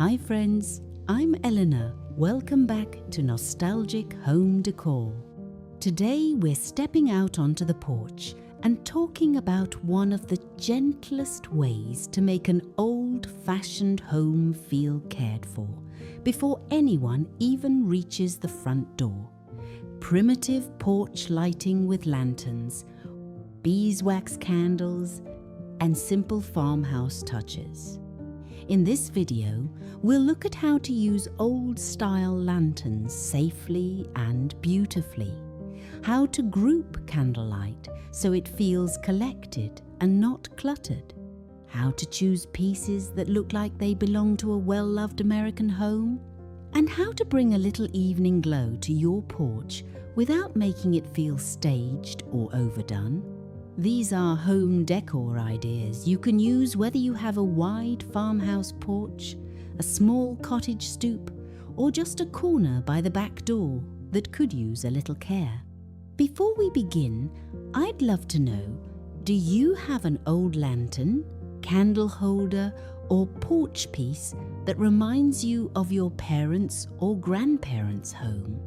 Hi friends, I'm Eleanor. Welcome back to Nostalgic Home Decor. Today we're stepping out onto the porch and talking about one of the gentlest ways to make an old-fashioned home feel cared for before anyone even reaches the front door. Primitive porch lighting with lanterns, beeswax candles, and simple farmhouse touches. In this video, we'll look at how to use old-style lanterns safely and beautifully, how to group candlelight so it feels collected and not cluttered, how to choose pieces that look like they belong to a well-loved American home, and how to bring a little evening glow to your porch without making it feel staged or overdone. These are home decor ideas you can use whether you have a wide farmhouse porch, a small cottage stoop, or just a corner by the back door that could use a little care. Before we begin, I'd love to know, do you have an old lantern, candle holder, or porch piece that reminds you of your parents' or grandparents' home?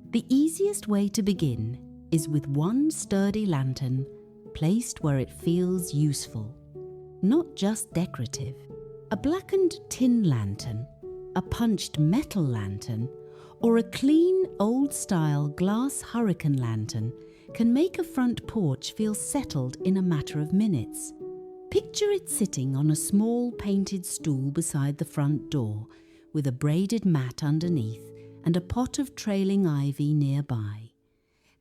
The easiest way to begin is with one sturdy lantern placed where it feels useful, not just decorative. A blackened tin lantern, a punched metal lantern, or a clean, old-style glass hurricane lantern can make a front porch feel settled in a matter of minutes. Picture it sitting on a small painted stool beside the front door, with a braided mat underneath and a pot of trailing ivy nearby.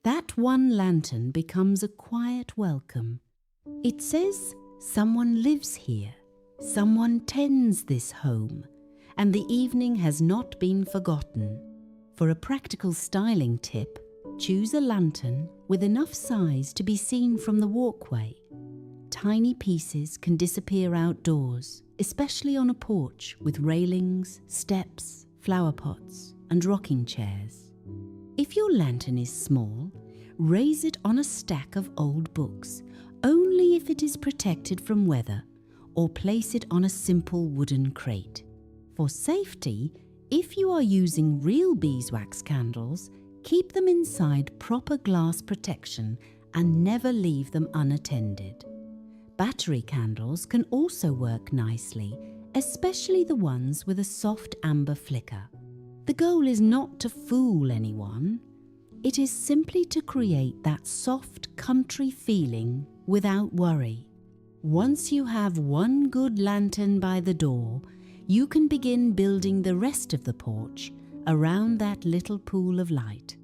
That one lantern becomes a quiet welcome. It says someone lives here, someone tends this home, and the evening has not been forgotten. For a practical styling tip, choose a lantern with enough size to be seen from the walkway. Tiny pieces can disappear outdoors, especially on a porch with railings, steps, flower pots, and rocking chairs. If your lantern is small, raise it on a stack of old books, only if it is protected from weather, or place it on a simple wooden crate. For safety, if you are using real beeswax candles, keep them inside proper glass protection and never leave them unattended. Battery candles can also work nicely, especially the ones with a soft amber flicker. The goal is not to fool anyone. It is simply to create that soft country feeling without worry. Once you have one good lantern by the door, you can begin building the rest of the porch around that little pool of light.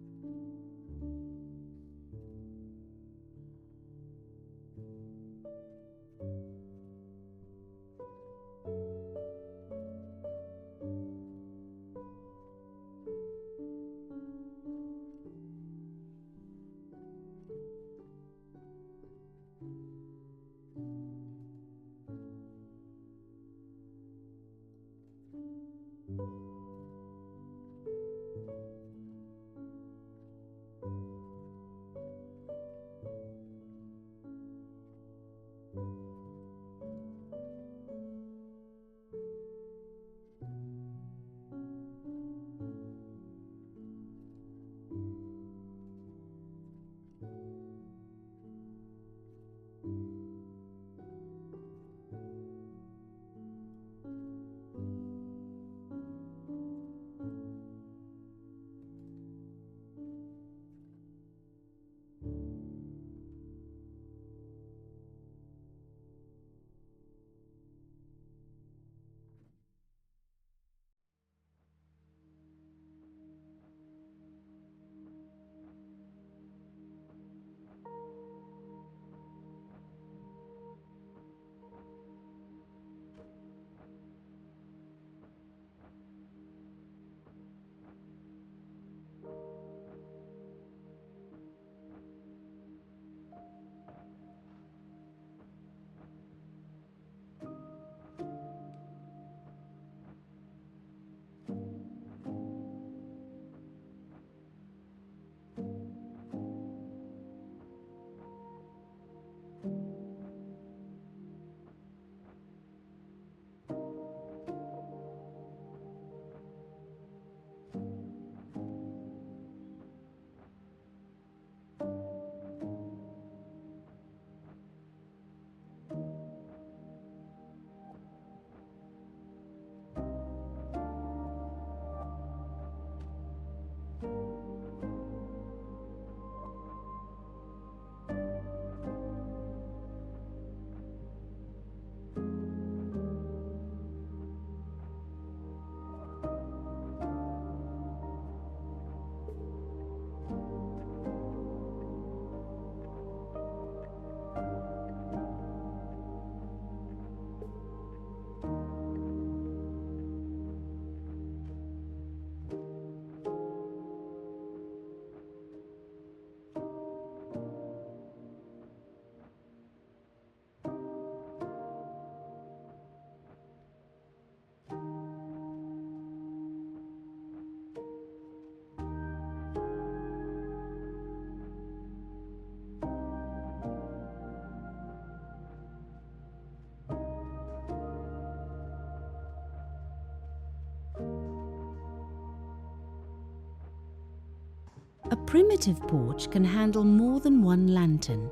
A primitive porch can handle more than one lantern,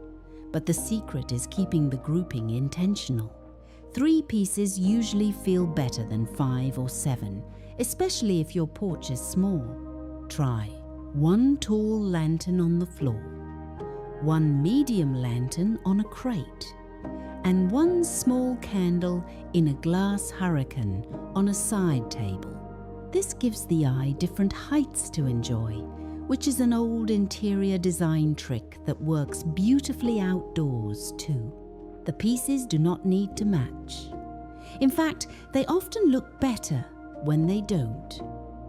but the secret is keeping the grouping intentional. 3 pieces usually feel better than 5 or 7, especially if your porch is small. Try one tall lantern on the floor, one medium lantern on a crate, and one small candle in a glass hurricane on a side table. This gives the eye different heights to enjoy, which is an old interior design trick that works beautifully outdoors too. The pieces do not need to match. In fact, they often look better when they don't.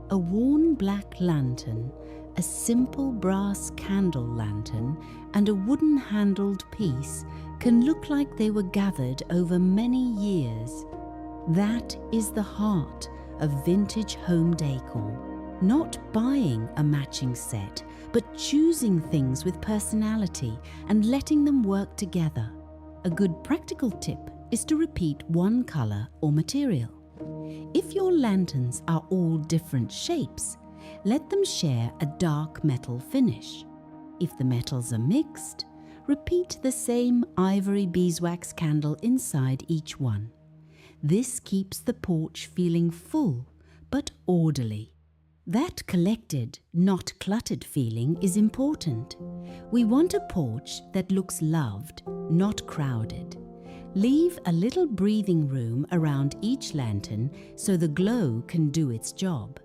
A worn black lantern, a simple brass candle lantern, and a wooden-handled piece can look like they were gathered over many years. That is the heart of vintage home decor. Not buying a matching set, but choosing things with personality and letting them work together. A good practical tip is to repeat one color or material. If your lanterns are all different shapes, let them share a dark metal finish. If the metals are mixed, repeat the same ivory beeswax candle inside each one. This keeps the porch feeling full but orderly. That collected, not cluttered feeling is important. We want a porch that looks loved, not crowded. Leave a little breathing room around each lantern so the glow can do its job.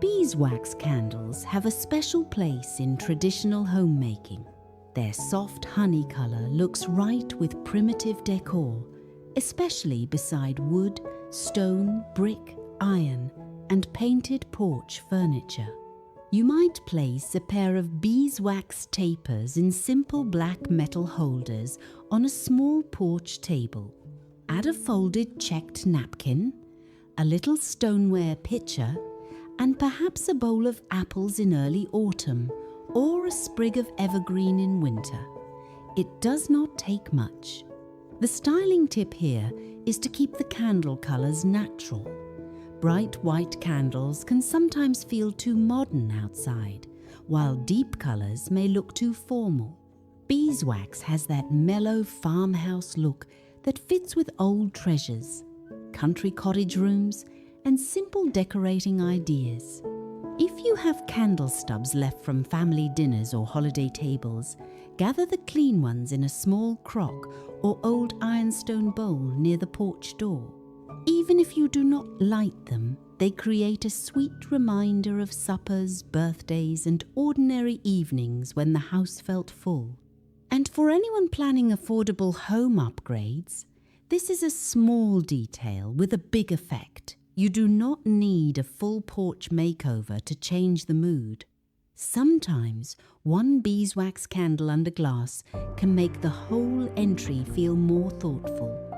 Beeswax candles have a special place in traditional homemaking. Their soft honey color looks right with primitive decor, especially beside wood, stone, brick, iron, and painted porch furniture. You might place a pair of beeswax tapers in simple black metal holders on a small porch table. Add a folded checked napkin, a little stoneware pitcher, and perhaps a bowl of apples in early autumn or a sprig of evergreen in winter. It does not take much. The styling tip here is to keep the candle colours natural. Bright white candles can sometimes feel too modern outside, while deep colours may look too formal. Beeswax has that mellow farmhouse look that fits with old treasures, country cottage rooms, and simple decorating ideas. If you have candle stubs left from family dinners or holiday tables, gather the clean ones in a small crock or old ironstone bowl near the porch door. Even if you do not light them, they create a sweet reminder of suppers, birthdays, and ordinary evenings when the house felt full. And for anyone planning affordable home upgrades, this is a small detail with a big effect. You do not need a full porch makeover to change the mood. Sometimes one beeswax candle under glass can make the whole entry feel more thoughtful.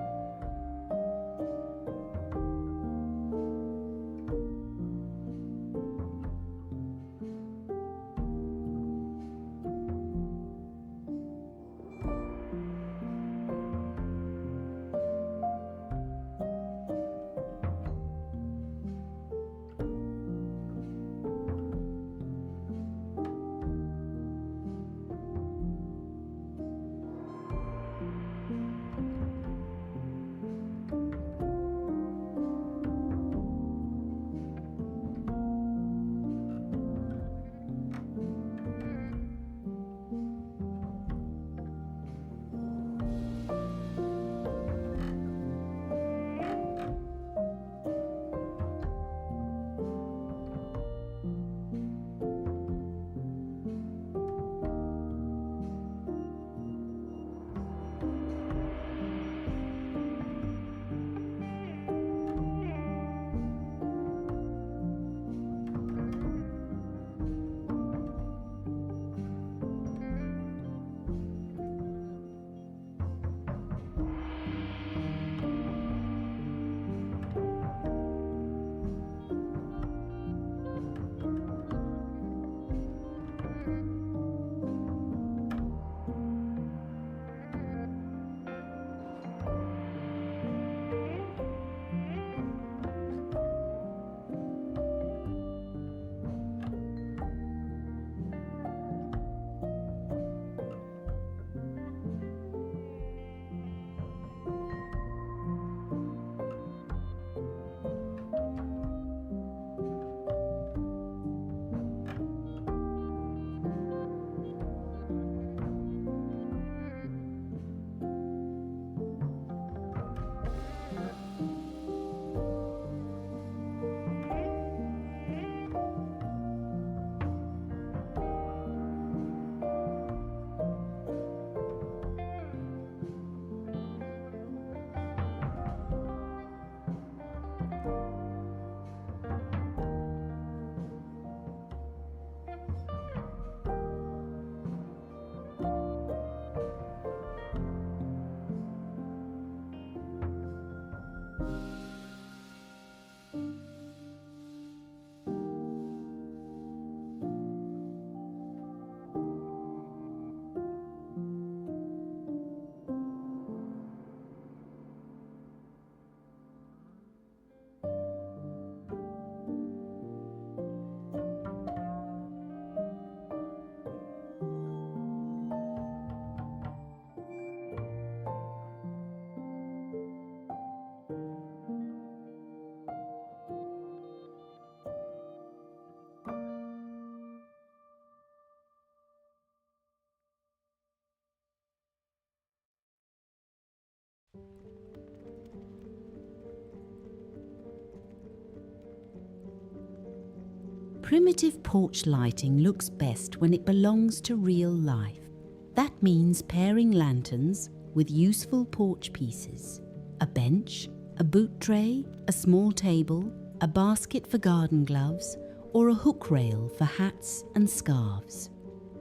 Primitive porch lighting looks best when it belongs to real life. That means pairing lanterns with useful porch pieces. a bench, a boot tray, a small table, a basket for garden gloves, or a hook rail for hats and scarves.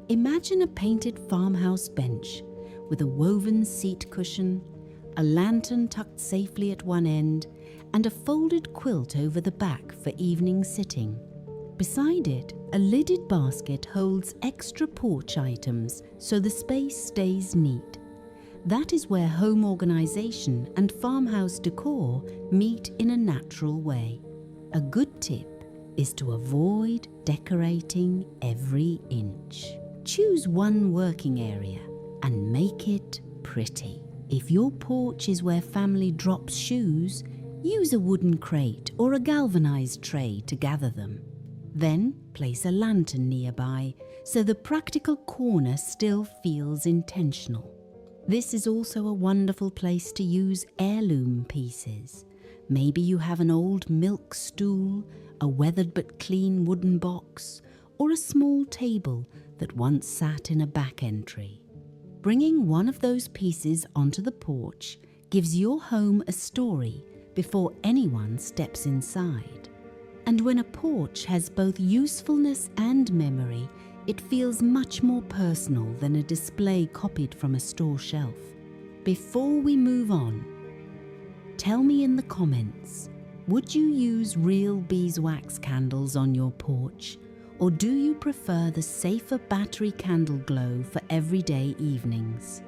Imagine a painted farmhouse bench with a woven seat cushion, a lantern tucked safely at one end, and a folded quilt over the back for evening sitting. Beside it, a lidded basket holds extra porch items so the space stays neat. That is where home organization and farmhouse decor meet in a natural way. A good tip is to avoid decorating every inch. Choose one working area and make it pretty. If your porch is where family drops shoes, use a wooden crate or a galvanized tray to gather them. Then place a lantern nearby so the practical corner still feels intentional. This is also a wonderful place to use heirloom pieces. Maybe you have an old milk stool, a weathered but clean wooden box, or a small table that once sat in a back entry. Bringing one of those pieces onto the porch gives your home a story before anyone steps inside. And when a porch has both usefulness and memory, it feels much more personal than a display copied from a store shelf. Before we move on, tell me in the comments, would you use real beeswax candles on your porch, or do you prefer the safer battery candle glow for everyday evenings?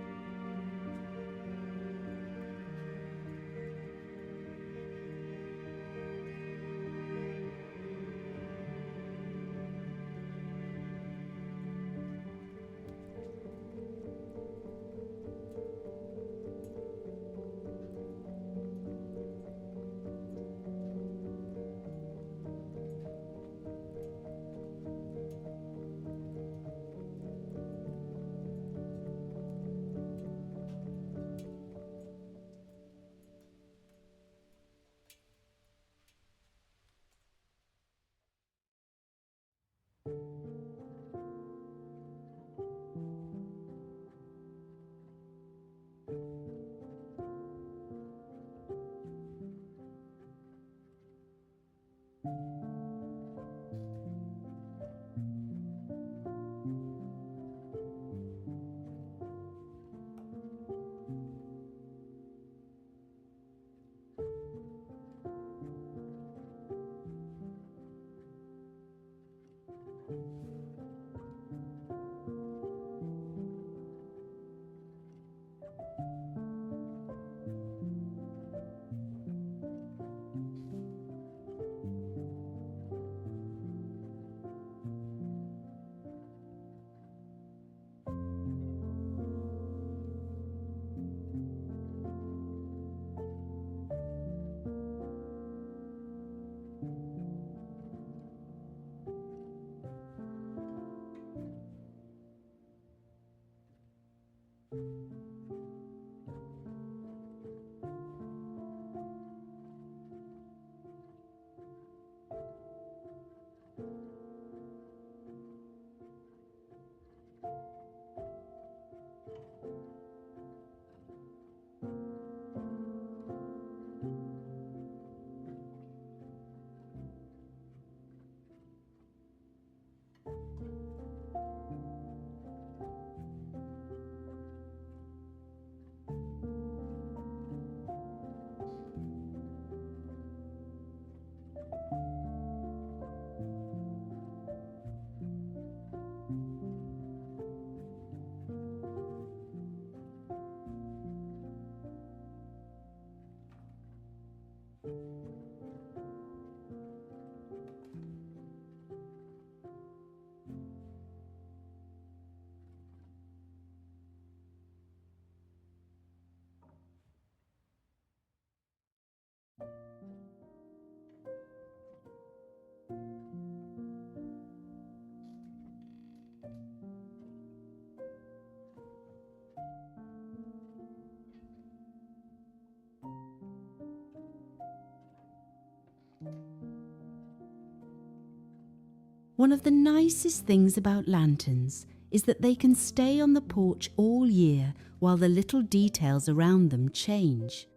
One of the nicest things about lanterns is that they can stay on the porch all year while the little details around them change.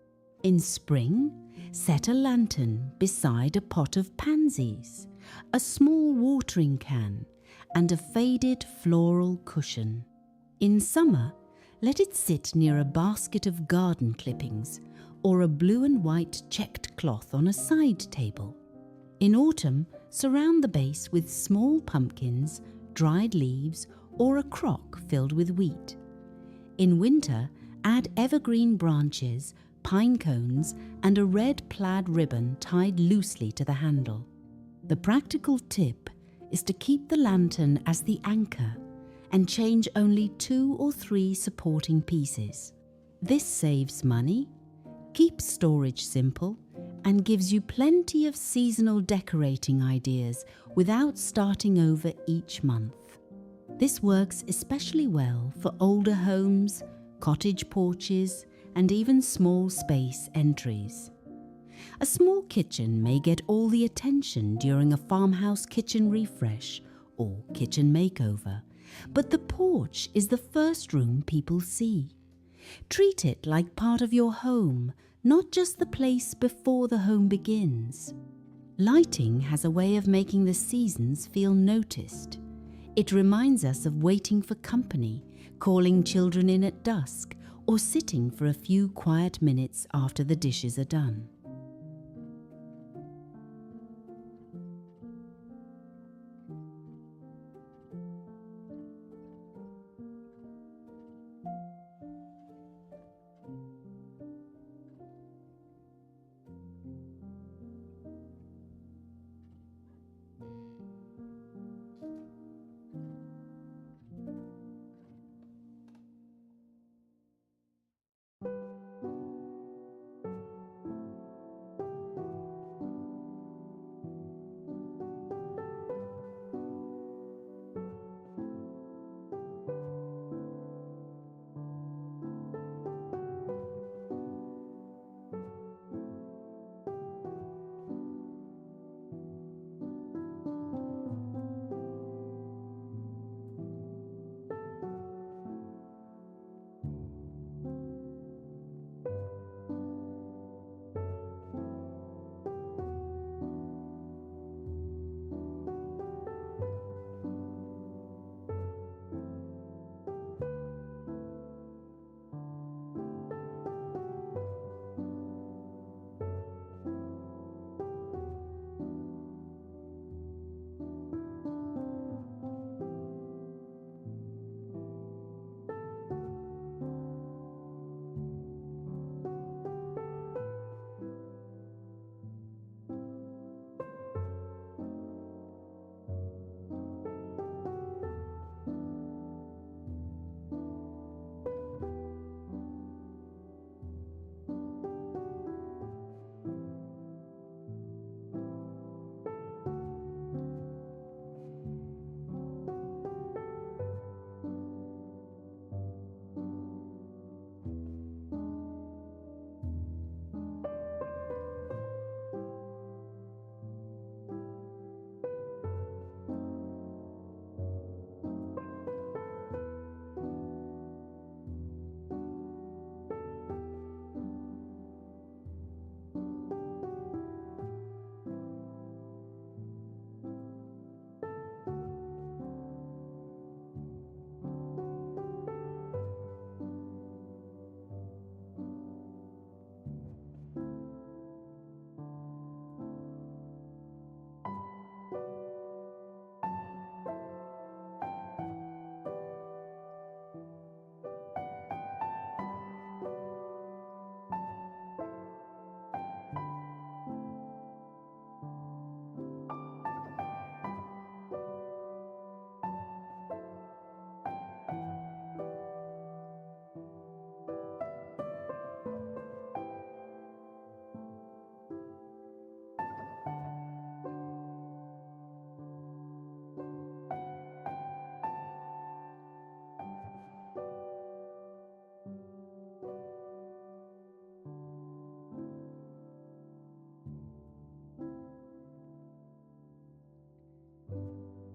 In spring, set a lantern beside a pot of pansies, a small watering can, and a faded floral cushion. In summer, let it sit near a basket of garden clippings or a blue and white checked cloth on a side table. In autumn, surround the base with small pumpkins, dried leaves, or a crock filled with wheat. In winter, add evergreen branches, pine cones, and a red plaid ribbon tied loosely to the handle. The practical tip is to keep the lantern as the anchor and change only 2 or 3 supporting pieces. This saves money, keeps storage simple, and gives you plenty of seasonal decorating ideas without starting over each month. This works especially well for older homes, cottage porches, and even small space entries. A small kitchen may get all the attention during a farmhouse kitchen refresh or kitchen makeover, but the porch is the first room people see. Treat it like part of your home, not just the place before the home begins. Lighting has a way of making the seasons feel noticed. It reminds us of waiting for company, calling children in at dusk, or sitting for a few quiet minutes after the dishes are done.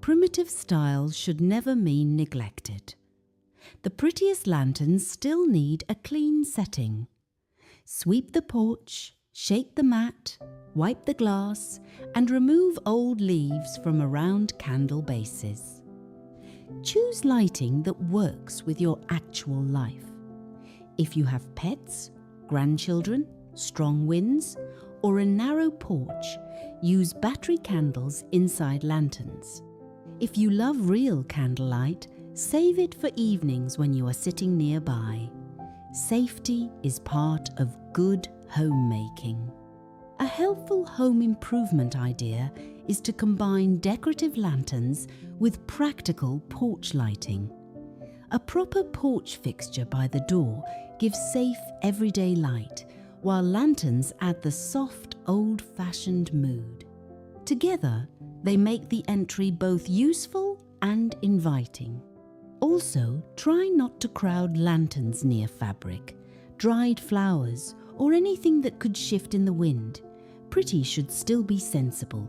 Primitive style should never mean neglected. The prettiest lanterns still need a clean setting. Sweep the porch, shake the mat, wipe the glass, and remove old leaves from around candle bases. Choose lighting that works with your actual life. If you have pets, grandchildren, strong winds, or a narrow porch, use battery candles inside lanterns. If you love real candlelight, save it for evenings when you are sitting nearby. Safety is part of good homemaking. A helpful home improvement idea is to combine decorative lanterns with practical porch lighting. A proper porch fixture by the door gives safe everyday light, while lanterns add the soft, old-fashioned mood. Together, they make the entry both useful and inviting. Also, try not to crowd lanterns near fabric, dried flowers, or anything that could shift in the wind. Pretty should still be sensible.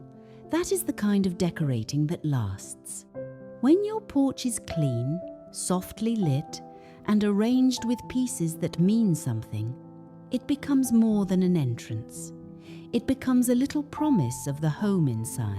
That is the kind of decorating that lasts. When your porch is clean, softly lit, and arranged with pieces that mean something, it becomes more than an entrance. It becomes a little promise of the home inside.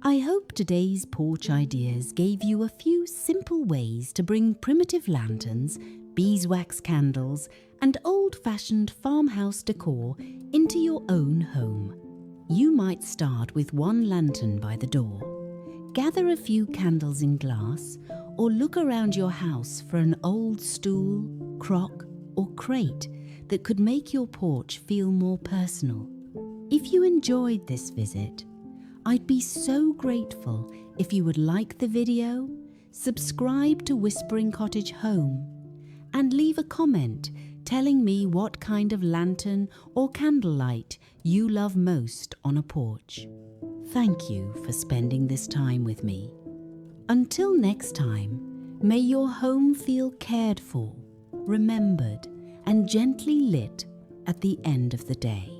I hope today's porch ideas gave you a few simple ways to bring primitive lanterns beeswax candles, and old-fashioned farmhouse decor into your own home. You might start with one lantern by the door, gather a few candles in glass, or look around your house for an old stool, crock, or crate that could make your porch feel more personal. If you enjoyed this visit, I'd be so grateful if you would like the video, subscribe to Whispering Cottage Home, and leave a comment telling me what kind of lantern or candlelight you love most on a porch. Thank you for spending this time with me. Until next time, may your home feel cared for, remembered, and gently lit at the end of the day.